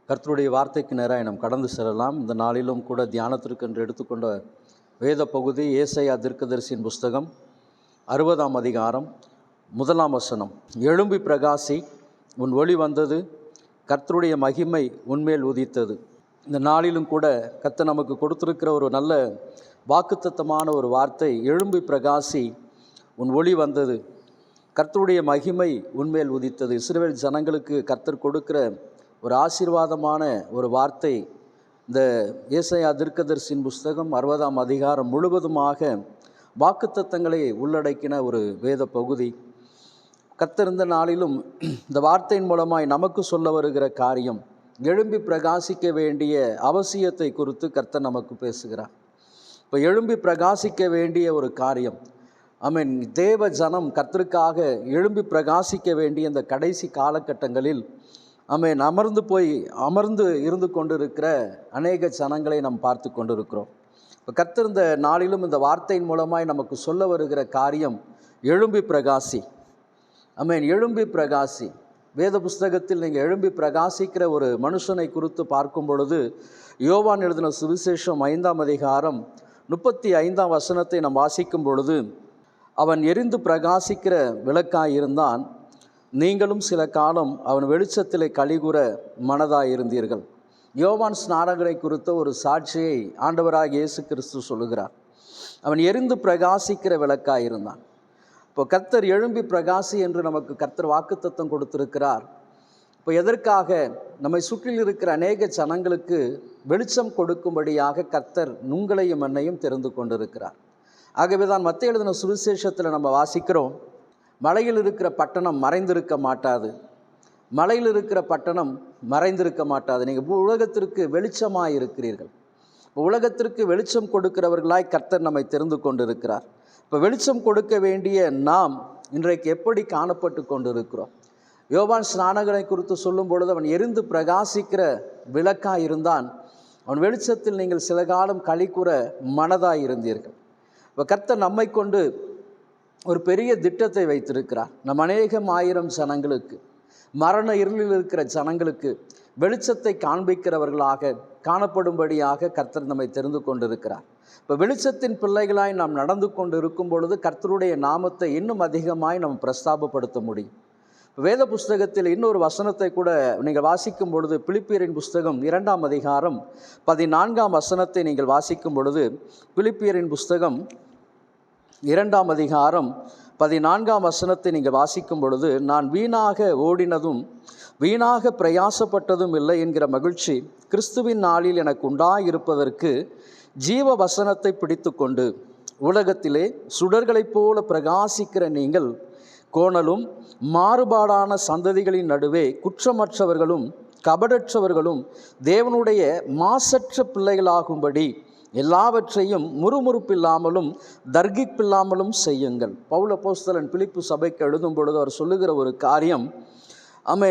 கர்த்தருடைய வார்த்தைக்கு நேராக நாம் கடந்து செல்லலாம். இந்த நாளிலும் கூட தியானத்திற்கு என்று எடுத்துக்கொண்ட வேத பகுதி ஏசாயா தீர்க்கதரிசியின் புஸ்தகம் 60ஆம் அதிகாரம் 1ஆம் வசனம். எழும்பி பிரகாசி, உன் ஒளி வந்தது, கர்த்தருடைய மகிமை உன்மேல் உதித்தது. இந்த நாளிலும் கூட கர்த்தர் நமக்கு கொடுத்திருக்கிற ஒரு நல்ல வாக்குத்தத்தமான ஒரு வார்த்தை, எழும்பி பிரகாசி, உன் ஒளி வந்தது, கர்த்தருடைய மகிமை உன்மேல் உதித்தது. இஸ்ரவேல் ஜனங்களுக்கு கர்த்தர் கொடுக்கிற ஒரு ஆசீர்வாதமான ஒரு வார்த்தை. இந்த ஏசாயா தீர்க்கதரிசியின் புஸ்தகம் 60ஆம் அதிகாரம் முழுவதுமாக வாக்குத்தத்தங்களை உள்ளடக்கின ஒரு வேத பகுதி. கர்த்தர் இந்த நாளிலும் இந்த வார்த்தையின் மூலமாய் நமக்கு சொல்ல வருகிற காரியம், எழும்பி பிரகாசிக்க வேண்டிய அவசியத்தை குறித்து கர்த்தர் நமக்கு பேசுகிறார். இப்போ எழும்பி பிரகாசிக்க வேண்டிய ஒரு காரியம், தேவ ஜனம் கர்த்தருக்காக எழும்பி பிரகாசிக்க வேண்டிய இந்த கடைசி காலகட்டங்களில் அமர்ந்து இருந்து கொண்டிருக்கிற அநேக ஜனங்களை நாம் பார்த்து கொண்டிருக்கிறோம். இப்போ கர்த்தர் இந்த நாளிலும் இந்த வார்த்தையின் மூலமாய் நமக்கு சொல்ல வருகிற காரியம், எழும்பி பிரகாசி. எழும்பி பிரகாசி. வேத புஸ்தகத்தில் நீங்கள் எழும்பி பிரகாசிக்கிற ஒரு மனுஷனை குறித்து பார்க்கும் பொழுது, யோவான் எழுதின சுவிசேஷம் 5ஆம் அதிகாரம் 35ஆம் வசனத்தை நாம் வாசிக்கும் பொழுது, அவன் எரிந்து பிரகாசிக்கிற விளக்காயிருந்தான், நீங்களும் சில காலம் அவன் வெளிச்சத்திலே கலிகூற மனதாயிருந்தீர்கள். யோவான் ஸ்நானகனை குறித்த ஒரு சாட்சியை ஆண்டவராகிய இயேசு கிறிஸ்து சொல்லுகிறார். அவன் எரிந்து பிரகாசிக்கிற விளக்காயிருந்தான். இப்போ கர்த்தர் எழும்பி பிரகாசி என்று நமக்கு கர்த்தர் வாக்குத்தத்தம் கொடுத்திருக்கிறார். இப்போ எதற்காக? நம்மை சுற்றில் இருக்கிற அநேக ஜனங்களுக்கு வெளிச்சம் கொடுக்கும்படியாக கர்த்தர் உங்களையும் என்னையும் தெரிந்து கொண்டிருக்கிறார். ஆகவே தான் மத்தேயு எழுதின சுவிசேஷத்தில் நம்ம வாசிக்கிறோம், மலையில் இருக்கிற பட்டணம் மறைந்திருக்க மாட்டாது, மலையில் இருக்கிற பட்டணம் மறைந்திருக்க மாட்டாது. நீங்கள் உலகத்திற்கு வெளிச்சமாக இருக்கிறீர்கள். இப்போ உலகத்திற்கு வெளிச்சம் கொடுக்கிறவர்களாய் கர்த்தர் நம்மை தெரிந்து கொண்டிருக்கிறார். இப்போ வெளிச்சம் கொடுக்க வேண்டிய நாம் இன்றைக்கு எப்படி காணப்பட்டு கொண்டிருக்கிறோம்? யோவான் ஸ்நானகனை குறித்து சொல்லும் பொழுது, அவன் எரிந்து பிரகாசிக்கிற விளக்காய் இருந்தான், அவன் வெளிச்சத்தில் நீங்கள் சில காலம் களிக்கூற மனதாய் இருந்தீர்கள். இப்போ கர்த்தர் நம்மை கொண்டு ஒரு பெரிய திட்டத்தை வைத்திருக்கிறார். நம் அநேகம் ஆயிரம் ஜனங்களுக்கு, மரண இருளில் இருக்கிற ஜனங்களுக்கு வெளிச்சத்தை காண்பிக்கிறவர்களாக காணப்படும்படியாக கர்த்தர் நம்மை தெரிந்து கொண்டிருக்கிறார். இப்போ வெளிச்சத்தின் பிள்ளைகளாய் நாம் நடந்து கொண்டு இருக்கும் பொழுது கர்த்தருடைய நாமத்தை இன்னும் அதிகமாய் நாம் பிரஸ்தாபப்படுத்த முடியும். வேத புஸ்தகத்தில் இன்னொரு வசனத்தை கூட நீங்கள் வாசிக்கும் பொழுது, பிலிப்பியரின் புஸ்தகம் 2ஆம் அதிகாரம் 14ஆம் வசனத்தை நீங்கள் வாசிக்கும் பொழுது, பிலிப்பியரின் புஸ்தகம் 2ஆம் அதிகாரம் 14ஆம் வசனத்தை நீங்கள் வாசிக்கும் பொழுது, நான் வீணாக ஓடினதும் வீணாக பிரயாசப்பட்டதும் இல்லை என்கிற மகிழ்ச்சி கிறிஸ்துவின் நாளில் எனக்கு உண்டாயிருப்பதற்கு ஜீவ வசனத்தை பிடித்து கொண்டு உலகத்திலே சுடர்களைப் போல பிரகாசிக்கிற நீங்கள் கோணலும் மாறுபாடான சந்ததிகளின் நடுவே குற்றமற்றவர்களும் கபடற்றவர்களும் தேவனுடைய மாசற்ற பிள்ளைகளாகும்படி எல்லாவற்றையும் முறுமுறுப்பில்லாமலும் தர்கிப்பில்லாமலும் செய்யுங்கள். பவுல் அப்போஸ்தலன் பிலிப்பு சபைக்கு எழுதும் பொழுது அவர் சொல்லுகிற ஒரு காரியம்,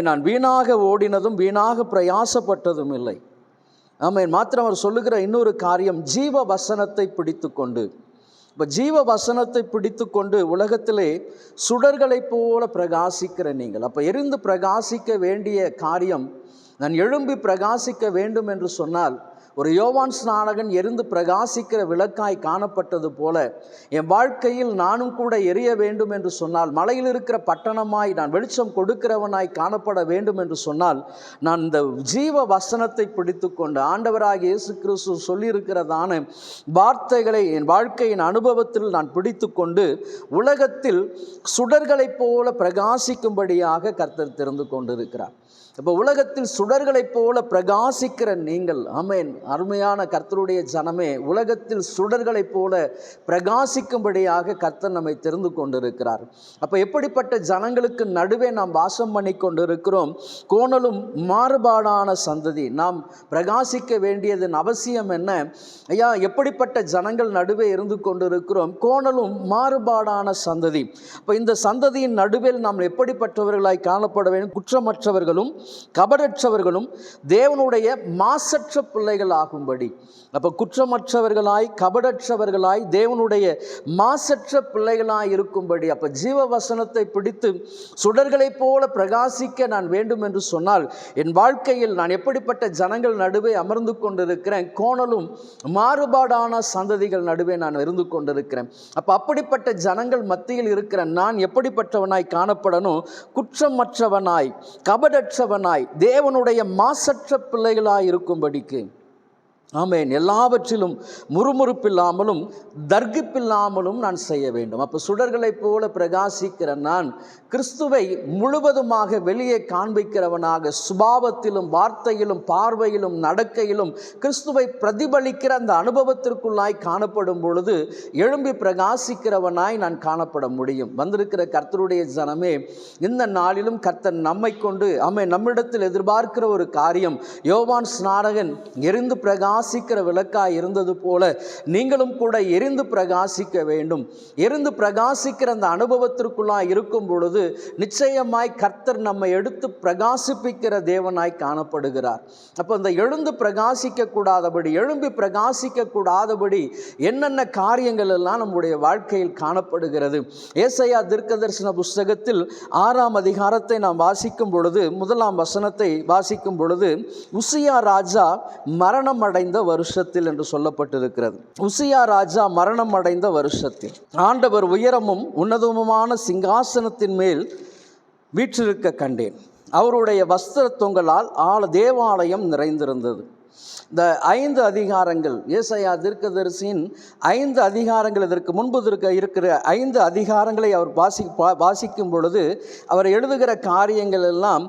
நான் வீணாக ஓடினதும் வீணாக பிரயாசப்பட்டதும் இல்லை. மாத்திரம் அவர் சொல்லுகிற இன்னொரு காரியம், ஜீவ வசனத்தை பிடித்து கொண்டு. இப்போ ஜீவ வசனத்தை பிடித்து கொண்டு உலகத்திலே சுடர்களைப் போல பிரகாசிக்கிற நீங்கள். அப்போ எரிந்து பிரகாசிக்க வேண்டிய காரியம், நான் எழும்பி பிரகாசிக்க வேண்டும் என்று சொன்னால், ஒரு யோவான் ஸ்நானகன் எரிந்து பிரகாசிக்கிற விளக்காய் காணப்பட்டது போல என் வாழ்க்கையில் நானும் கூட எரிய வேண்டும் என்று சொன்னால், மலையில் இருக்கிற பட்டணமாய் நான் வெளிச்சம் கொடுக்கிறவனாய் காணப்பட வேண்டும் என்று சொன்னால், நான் இந்த ஜீவ வசனத்தை பிடித்து கொண்டு ஆண்டவராகிய இயேசு கிறிஸ்து சொல்லியிருக்கிறதான வார்த்தைகளை என் வாழ்க்கையின் அனுபவத்தில் நான் பிடித்து கொண்டு உலகத்தில் சுடர்களைப் போல பிரகாசிக்கும்படியாக கர்த்தர் தெரிந்து கொண்டிருக்கிறார். இப்போ உலகத்தில் சுடர்களைப் போல பிரகாசிக்கிற நீங்கள், அருமையான கர்த்தருடைய ஜனமே, உலகத்தில் சுடர்களைப் போல பிரகாசிக்கும்படியாக கர்த்தர் நம்மை தெரிந்து கொண்டிருக்கிறார். அப்போ எப்படிப்பட்ட ஜனங்களுக்கு நடுவே நாம் வாசம் பண்ணி கொண்டிருக்கிறோம்? கோணலும் மாறுபாடான சந்ததி. நாம் பிரகாசிக்க வேண்டியதன் அவசியம் என்ன? ஐயா, எப்படிப்பட்ட ஜனங்கள் நடுவே இருந்து கொண்டிருக்கிறோம்? கோணலும் மாறுபாடான சந்ததி. இப்போ இந்த சந்ததியின் நடுவில் நாம் எப்படிப்பட்டவர்களாய் காணப்பட வேண்டும்? குற்றமற்றவர்களும் கபடற்றவர்களும் தேவனுடைய மாசற்ற பிள்ளைகள் பிள்ளைகளாகும்படி. அப்போ குற்றமற்றவர்களாய் கபடற்றவர்களாய் தேவனுடைய மாசற்ற பிள்ளைகளாய் இருக்கும்படி, அப்போ ஜீவ வசனத்தை பிடித்து சுடர்களைப் போல பிரகாசிக்க நான் வேண்டும் என்று சொன்னால் என் வாழ்க்கையில் நான் எப்படிப்பட்ட ஜனங்கள் நடுவே அமர்ந்து கொண்டிருக்கிறேன், கோணலும் மாறுபாடான சந்ததிகள் நடுவே நான் இருந்து கொண்டிருக்கிறேன். அப்போ அப்படிப்பட்ட ஜனங்கள் மத்தியில் இருக்கிற நான் எப்படிப்பட்டவனாய் காணப்படணும்? குற்றமற்றவனாய் கபடற்றவனாய் தேவனுடைய மாசற்ற பிள்ளைகளாய் இருக்கும்படிக்கு. ஆமென். எல்லாவற்றிலும் முறுமுறுப்பில்லாமலும் தர்கிப்பில்லாமலும் நான் செய்ய வேண்டும். அப்போ சுடர்களைப் போல பிரகாசிக்கிற நான் கிறிஸ்துவை முழுவதுமாக வெளியே காண்பிக்கிறவனாக, சுபாவத்திலும் வார்த்தையிலும் பார்வையிலும் நடக்கையிலும் கிறிஸ்துவை பிரதிபலிக்கிற அந்த அனுபவத்திற்குள்ளாய் காணப்படும் பொழுது எழும்பி பிரகாசிக்கிறவனாய் நான் காணப்பட முடியும். வந்திருக்கிற கர்த்தருடைய ஜனமே, இந்த நாளிலும் கர்த்தர் நம்மை கொண்டு நம்மிடத்தில் எதிர்பார்க்கிற ஒரு காரியம், யோவான் ஸ்நானகன் எரிந்து பிரகாசிக்கிற விளக்காய் இருந்தது போல நீங்களும் கூட எரிந்து பிரகாசிக்க வேண்டும். எரிந்து பிரகாசிக்கிற அந்த அனுபவத்திற்குள்ளாய் இருக்கும் பொழுது நிச்சயமாய் கர்த்தர் நம்மை எடுத்து பிரகாசிப்பிக்கிற தேவனாய் காணப்படுகிறார். அப்போ அந்த எழுந்து பிரகாசிக்க கூடாதபடி, எழும்பி பிரகாசிக்க கூடாதபடி என்னென்ன காரியங்கள் எல்லாம் நம்முடைய வாழ்க்கையில் காணப்படுகிறது? ஏசாயா தீர்க்கதரிசன புஸ்தகத்தில் 6ஆம் அதிகாரத்தை நாம் வாசிக்கும் பொழுது, 1ஆம் வசனத்தை வாசிக்கும் பொழுது, உசியா ராஜா மரணம் அடைந்த வருஷத்தில் என்று சொல்லப்பட்டிருக்கிறது. உசியா ராஜா மரணம் அடைந்த வருஷத்தில் ஆண்டவர் உயரமும் உன்னதமுமான சிங்காசனத்தின் மேல் வீற்றிருக்க கண்டேன். அவருடைய வஸ்திர தொங்கலால் தேவாலயம் நிறைந்திருந்தது. இந்த 5 அதிகாரங்கள், ஏசாயா தீர்க்கதரிசியின் 5 அதிகாரங்கள், இதற்கு முன்பு இருக்கிற 5 அதிகாரங்களை அவர் வாசிக்கும் பொழுது அவர் எழுதுகிற காரியங்கள் எல்லாம்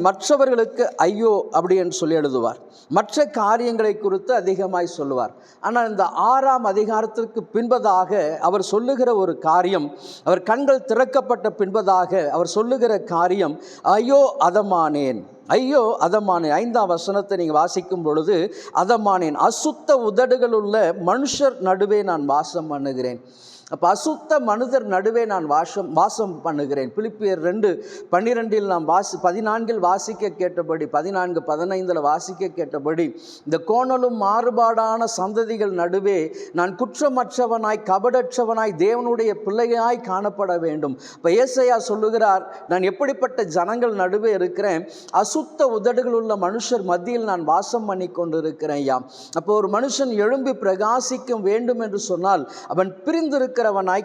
மற்றவர்களுக்கு ஐயோ அப்படி என்று சொல்லி எழுதுவார். மற்ற காரியங்களை குறித்து அதிகமாய் சொல்லுவார். ஆனால் இந்த 6ஆம் அதிகாரத்திற்கு பின்பதாக அவர் சொல்லுகிற ஒரு காரியம், அவர் கண்கள் திறக்கப்பட்ட பின்பதாக அவர் சொல்லுகிற காரியம், ஐயோ அதமானேன், ஐயோ அதமானேன். 5ஆம் வசனத்தை நீங்கள் வாசிக்கும் பொழுது, அதமானேன், அசுத்த உதடுகள் உள்ள மனுஷர் நடுவே நான் வாசம் பண்ணுகிறேன். அப்போ அசுத்த மனிதர் நடுவே நான் வாசம் பண்ணுகிறேன். பிலிப்பியர் 2:12 நாம் 14 வாசிக்க கேட்டபடி, 14:15 வாசிக்க கேட்டபடி, இந்த கோணலும் மாறுபாடான சந்ததிகள் நடுவே நான் குற்றமற்றவனாய் கபடற்றவனாய் தேவனுடைய பிள்ளையாய் காணப்பட வேண்டும். இப்போ ஏசாயா சொல்லுகிறார், நான் எப்படிப்பட்ட ஜனங்கள் நடுவே இருக்கிறேன்? அசுத்த உதடுகள் உள்ள மனுஷர் மத்தியில் நான் வாசம் பண்ணி கொண்டிருக்கிறேன். அப்போ ஒரு மனுஷன் எழும்பி பிரகாசிக்க வேண்டும் என்று சொன்னால் அவன் பிரிந்திருக்கிறவனாய்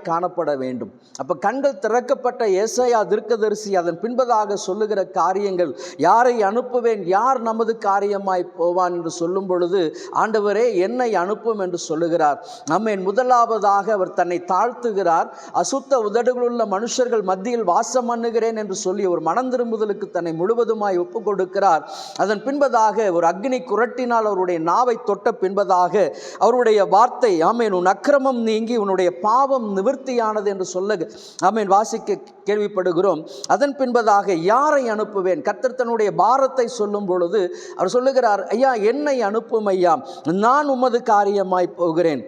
காணப்பட வேண்டும். அப்ப கண்கள் திறக்கப்பட்ட ஏசாயா தீர்க்கதரிசி அதன் பின்பதாக சொல்லுகிற காரியங்கள், யாரை அனுப்புவேன், யார் நமது காரியமாய் போவான் என்று சொல்லும் பொழுது, ஆண்டவரே என்னை அனுப்பும் என்று சொல்லுகிறார். ஆமென். முதலாவதாக அவர் தன்னை தாழ்த்துகிறார். அசுத்த உதடுகளுள்ள மனுஷர்கள் மத்தியில் வாசம் பண்ணுகிறேன் என்று சொல்லி ஒரு மனம் திரும்புதலுக்கு தன்னை முழுவதுமாய் ஒப்பு கொடுக்கிறார். அதன் பின்பதாக ஒரு அக்னி குரட்டினால் அவருடைய நாவை தொட்ட பின்பதாக அவருடைய வார்த்தை, ஆமென், உன் அக்கிரமம் நீங்கி உன்னுடைய பாவம் நிவர்த்தியானது என்று சொல்ல வாசிக்க கேள்விப்படுகிறோம். அதன் பின்பதாக யாரை அனுப்புவேன்? கர்த்தர் தன்னுடைய பாரத்தை சொல்லும் பொழுது அவர் சொல்லுகிறார், ஐயா என்னை அனுப்பும் ஐயா, நான் உமது காரியமாய் போகிறேன்,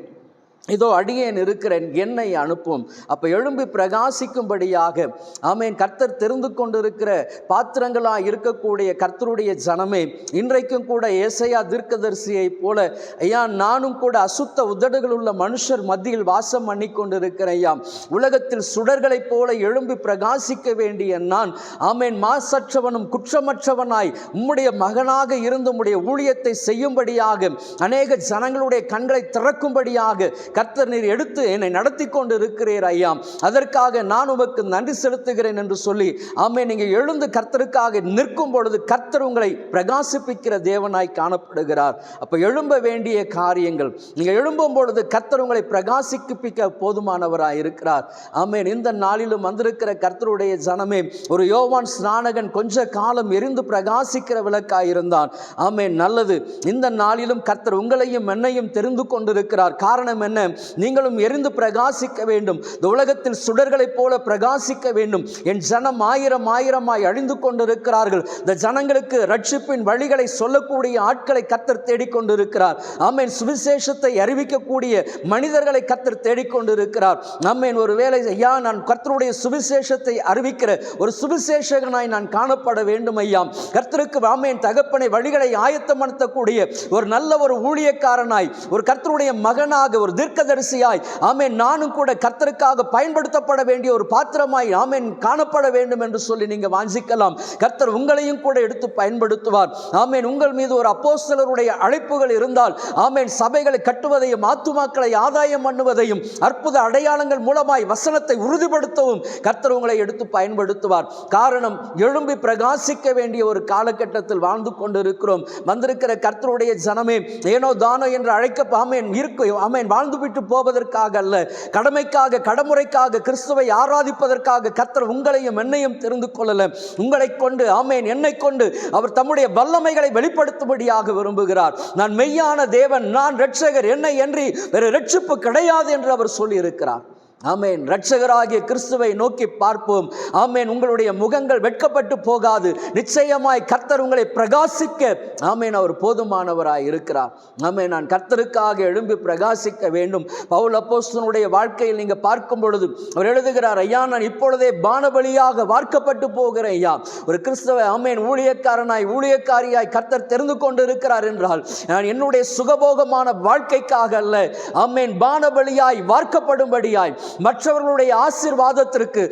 இதோ அடியேன் இருக்கிறேன், என்னை அனுப்பும். அப்போ எழும்பி பிரகாசிக்கும்படியாக, ஆமென், கர்த்தர் தெரிந்து கொண்டிருக்கிற பாத்திரங்களாக இருக்கக்கூடிய கர்த்தருடைய ஜனமே, இன்றைக்கும் கூட ஏசாயா தீர்க்கதரிசியை போல ஐயா நானும் கூட அசுத்த உதடுகள் உள்ள மனுஷர் மத்தியில் வாசம் பண்ணி கொண்டிருக்கிறேன். ஐயா உலகத்தில் சுடர்களைப் போல எழும்பி பிரகாசிக்க வேண்டிய நான், ஆமென், மாசற்றவனும் குற்றமற்றவனாய் உம்முடைய மகனாக இருந்து உம்முடைய ஊழியத்தை செய்யும்படியாக, அநேக ஜனங்களுடைய கண்களை திறக்கும்படியாக கர்த்தர் நீர் எடுத்து என்னை நடத்தி கொண்டு இருக்கிறீர் ஐயா, அதற்காக நான் உமக்கு நன்றி செலுத்துகிறேன் என்று சொல்லி, ஆமென், நீங்கள் எழுந்து கர்த்தருக்காக நிற்கும் பொழுது கர்த்தர் உங்களை பிரகாசிப்பிக்கிற தேவனாய் காணப்படுகிறார். அப்போ எழும்ப வேண்டிய காரியங்கள், நீங்கள் எழும்பும் பொழுது கர்த்தர் உங்களை பிரகாசிப்பிக்க போதுமானவராய் இருக்கிறார். ஆமென். இந்த நாளிலும் வந்திருக்கிற கர்த்தருடைய ஜனமே, ஒரு யோவான் ஸ்நானகன் கொஞ்ச காலம் எரிந்து பிரகாசிக்கிற விளக்காய் இருந்தான். ஆமென், நல்லது. இந்த நாளிலும் கர்த்தர் உங்களையும் என்னையும் தெரிந்து கொண்டிருக்கிறார். காரணம் என்ன? நீங்களும் எரிந்து பிரகாசிக்க வேண்டும், இந்த உலகத்தில் சுடர்களைப் போல பிரகாசிக்க வேண்டும். என் ஜனம் ஆயிரம் ஆயிரமாய் அழிந்து கொண்டிருக்கிறார்கள். இந்த ஜனங்களுக்கு ரட்சிப்பின் வழிகளை சொல்லக்கூடிய ஆட்களை கர்த்தர் தேடிக்கொண்டிருக்கிறார். ஆமென். சுவிசேஷத்தை அறிவிக்கக்கூடிய மனிதர்களை கர்த்தர் தேடிக்கொண்டிருக்கிறார். ஆமென். ஒருவேளை ஐயா, நான் கர்த்தருடைய சுவிசேஷத்தை அறிவிக்கிற ஒரு சுவிசேஷகனாய் நான் காணப்பட வேண்டும் ஐயா. கர்த்தருக்கு ஆமென் தகப்பனை வழிகளை ஆயத்தப்படுத்தக்கூடிய ஒரு நல்ல ஒரு ஊழியக்காரனாய், ஒரு கர்த்தருடைய மகனாக, ஒரு தீர்க்கதரிசியாய் ஆமென் நானும் கூட கர்த்தருக்காக பயன்படுத்தப்பட வேண்டிய ஒரு பாத்திரமாய் ஆமென் காணப்பட வேண்டும் என்று சொல்லி நீங்க வாஞ்சிக்கலாம். கர்த்தர் உங்களையும் கூட எடுத்து பயன்படுத்துவார். ஆமென். உங்கள் மீது ஒரு அப்போஸ்தலருடைய அழைப்புகள் இருந்தால் ஆமென் சபைகளை கட்டுவதையும் ஆத்துமாக்களை ஆதாயம் பண்ணுவதையும் அற்புத அடையாளங்கள் மூலமாய் வசனத்தை உறுதிப்படுத்தவும் கர்த்தர் உங்களை எடுத்து பயன்படுத்துவார். காரணம், எழும்பி பிரகாசிக்க வேண்டிய ஒரு காலகட்டத்தில் வாழ்ந்து கொண்டிருக்கிறோம். வந்திருக்கிற கர்த்தருடைய ஜனமே, ஏனோ தானோ என்று அழைக்க ஆமென் வாழ்ந்து விட்டு போவதற்காக அல்ல, கடமைக்காக கடமுறைக்காக கிறிஸ்துவை ஆராதிப்பதற்காக கர்த்தர் உங்களையும் என்னையும் தெரிந்து கொள்ளல. உங்களை கொண்டு ஆமென் என்னை கொண்டு அவர் தம்முடைய வல்லமைகளை வெளிப்படுத்தும்படியாக விரும்புகிறார். நான் மெய்யான தேவன், நான் இரட்சகர், என்னை என்று வேறு இரட்சிப்பு கிடையாது என்று அவர் சொல்லி இருக்கிறார். ஆமென். இரட்சகராகிய கிறிஸ்துவை நோக்கி பார்ப்போம். ஆமென். உங்களுடைய முகங்கள் வெட்கப்பட்டு போகாது. நிச்சயமாய் கர்த்தர் உங்களை பிரகாசிக்க ஆமென் அவர் போதுமானவராய் இருக்கிறார். ஆமென். நான் கர்த்தருக்காக எழும்பி பிரகாசிக்க வேண்டும். பவுல் அப்போஸ்தலனுடைய வாழ்க்கையில் நீங்க பார்க்கும் பொழுது அவர் எழுதுகிறார், ஐயா நான் இப்பொழுதே பானபலியாக வார்க்கப்பட்டு போகிறேன் ஐயா. ஒரு கிறிஸ்தவ ஆமென் ஊழியக்காரனாய் ஊழியக்காரியாய் கர்த்தர் தெரிந்து கொண்டு இருக்கிறார் என்றால், நான் என்னுடைய சுகபோகமான வாழ்க்கைக்காக அல்ல, ஆமென் பானபலியாய் வார்க்கப்படும்படியாய் மற்றவர்களுடைய ஆசீர்வாதத்திற்கு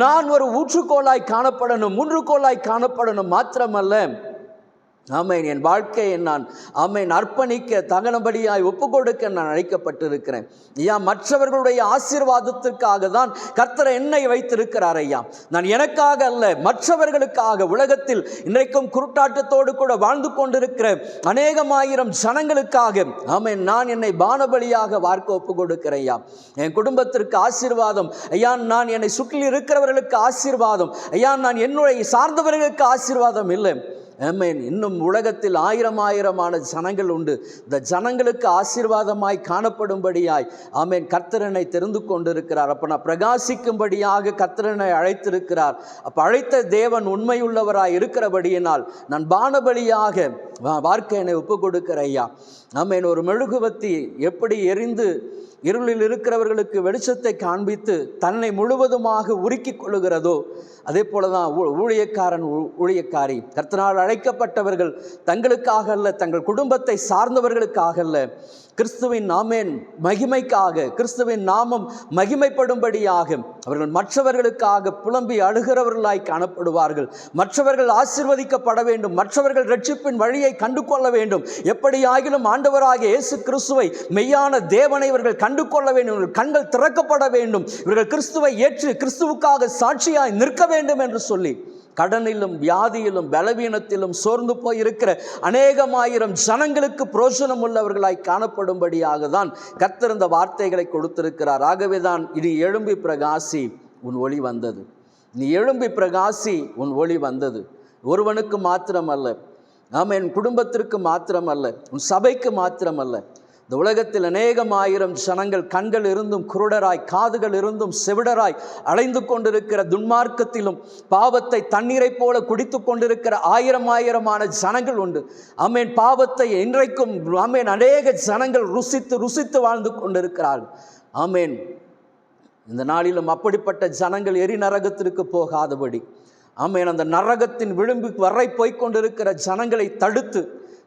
நான் ஒரு ஊற்றுக்கோலாய் காணப்படணும், முன்றுகோலாய் காணப்படணும் மாத்திரமல்ல, ஆமென் என் வாழ்க்கையை நான் ஆமென் அர்ப்பணிக்க தகனபடியாய் ஒப்பு கொடுக்க நான் அழைக்கப்பட்டிருக்கிறேன் ஐயா. மற்றவர்களுடைய ஆசீர்வாதத்திற்காக தான் கர்த்தர் என்னை வைத்திருக்கிறார் ஐயா. நான் எனக்காக அல்ல, மற்றவர்களுக்காக. உலகத்தில் இன்றைக்கும் குருட்டாட்டத்தோடு கூட வாழ்ந்து கொண்டிருக்கிற அநேகமாயிரம் ஜனங்களுக்காக ஆமென் நான் என்னை பானபலியாக வார்க்க ஒப்பு கொடுக்கிறேன் ஐயா. என் குடும்பத்திற்கு ஆசீர்வாதம் ஐயா, நான் என்னை சுற்றி இருக்கிறவர்களுக்கு ஆசீர்வாதம் ஐயா, நான் என்னுடைய சார்ந்தவர்களுக்கு ஆசீர்வாதம் இல்லை. ஆமென். இன்னும் உலகத்தில் ஆயிரம் ஆயிரமான ஜனங்கள் உண்டு. இந்த ஜனங்களுக்கு ஆசீர்வாதமாய் காணப்படும்படியாய் ஆமென் கர்த்தரனை தெரிந்து கொண்டிருக்கிறார். அப்போ நான் பிரகாசிக்கும்படியாக கர்த்தரனை அழைத்திருக்கிறார். அப்போ அழைத்த தேவன் உண்மையுள்ளவராய் இருக்கிறபடியினால் நான் பானபலியாக வார்க்கையினை ஒப்பு கொடுக்கிற ஐயா. ஆமென். ஒரு மெழுகுவத்தி எப்படி எரிந்து இருளில் இருக்கிறவர்களுக்கு வெளிச்சத்தை காண்பித்து தன்னை முழுவதுமாக உருக்கிக் கொள்ளுகிறதோ, அதே போலதான் ஊழியக்காரன் ஊழியக்காரி கர்த்தரால் அழைக்கப்பட்டவர்கள் தங்களுக்காக அல்ல, தங்கள் குடும்பத்தை சார்ந்தவர்களுக்காக அல்ல, கிறிஸ்துவின் ஆமென் மகிமைக்காக, கிறிஸ்துவின் நாமம் மகிமைப்படும்படியாக அவர்கள் மற்றவர்களுக்காக புலம்பி அழுகிறவர்களாய் காணப்படுவார்கள். மற்றவர்கள் ஆசீர்வதிக்கப்பட வேண்டும், மற்றவர்கள் இரட்சிப்பின் வழியை கண்டு கொள்ள வேண்டும். எப்படி ஆகிலும் ஆண்டவராகிய இயேசு கிறிஸ்துவை மெய்யான தேவனை இவர்கள் கண்டு கொள்ள வேண்டும், இவர்கள் கண்கள் திறக்கப்பட வேண்டும், இவர்கள் கிறிஸ்துவை ஏற்று கிறிஸ்துவுக்காக சாட்சியாய் நிற்க வேண்டும் என்று சொல்லி கடனிலும் வியாதியிலும் பலவீனத்திலும் சோர்ந்து போயிருக்கிற அநேகமாயிரம் ஜனங்களுக்கு பிரோஜனம் உள்ளவர்களாய் காணப்படும்படியாக தான் கர்த்தர் இந்த வார்த்தைகளை கொடுத்திருக்கிறார். ஆகவே தான் இனி எழும்பி பிரகாசி உன் ஒளி வந்தது, நீ எழும்பி பிரகாசி உன் ஒளி வந்தது. ஒருவனுக்கு மாத்திரமல்ல, ஆமென் குடும்பத்திற்கு மாத்திரமல்ல, உன் சபைக்கு மாத்திரமல்ல, இந்த உலகத்தில் அநேகமாயிரம் ஜனங்கள் கண்கள் இருந்தும் குருடராய், காதுகள் இருந்தும் செவிடராய் அலைந்து கொண்டிருக்கிற துன்மார்க்கத்திலும் பாவத்தை தண்ணீரை போல குடித்து கொண்டிருக்கிற ஆயிரம் ஆயிரமான ஜனங்கள் உண்டு. ஆமென். பாவத்தை இன்றைக்கும் ஆமென் அநேக ஜனங்கள் ருசித்து வாழ்ந்து கொண்டிருக்கிறார்கள். ஆமென். இந்த நாளிலும் அப்படிப்பட்ட ஜனங்கள் எரி நரகத்திற்கு போகாதபடி ஆமென் அந்த நரகத்தின் விளிம்பு வரை போய்கொண்டிருக்கிற ஜனங்களை தடுத்து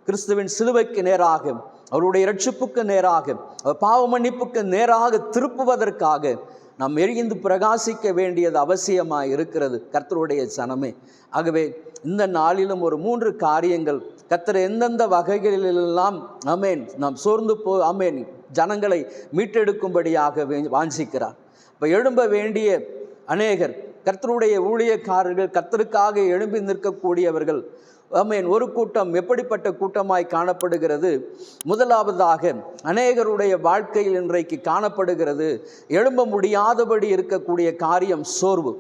கிறிஸ்துவின் சிலுவைக்கு நேராக, அவருடைய இரட்சிப்புக்கு நேராக, பாவ மன்னிப்புக்கு நேராக திருப்புவதற்காக நாம் எரிந்து பிரகாசிக்க வேண்டியது அவசியமாக இருக்கிறது கர்த்தருடைய ஜனமே. ஆகவே இந்த நாளிலும் ஒரு 3 காரியங்கள் கர்த்தர் எந்தெந்த வகைகளிலெல்லாம் ஆமென் நாம் சோர்ந்து ஆமென் ஜனங்களை மீட்டெடுக்கும்படியாக வாஞ்சிக்கிறார். இப்போ எழும்ப வேண்டிய அநேகர் கர்த்தருடைய ஊழியக்காரர்கள், கர்த்தருக்காக எழும்பி நிற்கக்கூடியவர்கள். ஆமென். ஒரு கூட்டம் எப்படிப்பட்ட கூட்டமாய் காணப்படுகிறது? முதலாவதாக அநேகருடைய வாழ்க்கையில் இன்றைக்கு காணப்படுகிறது எழும்ப முடியாதபடி இருக்கக்கூடிய காரியம் சோர்வு.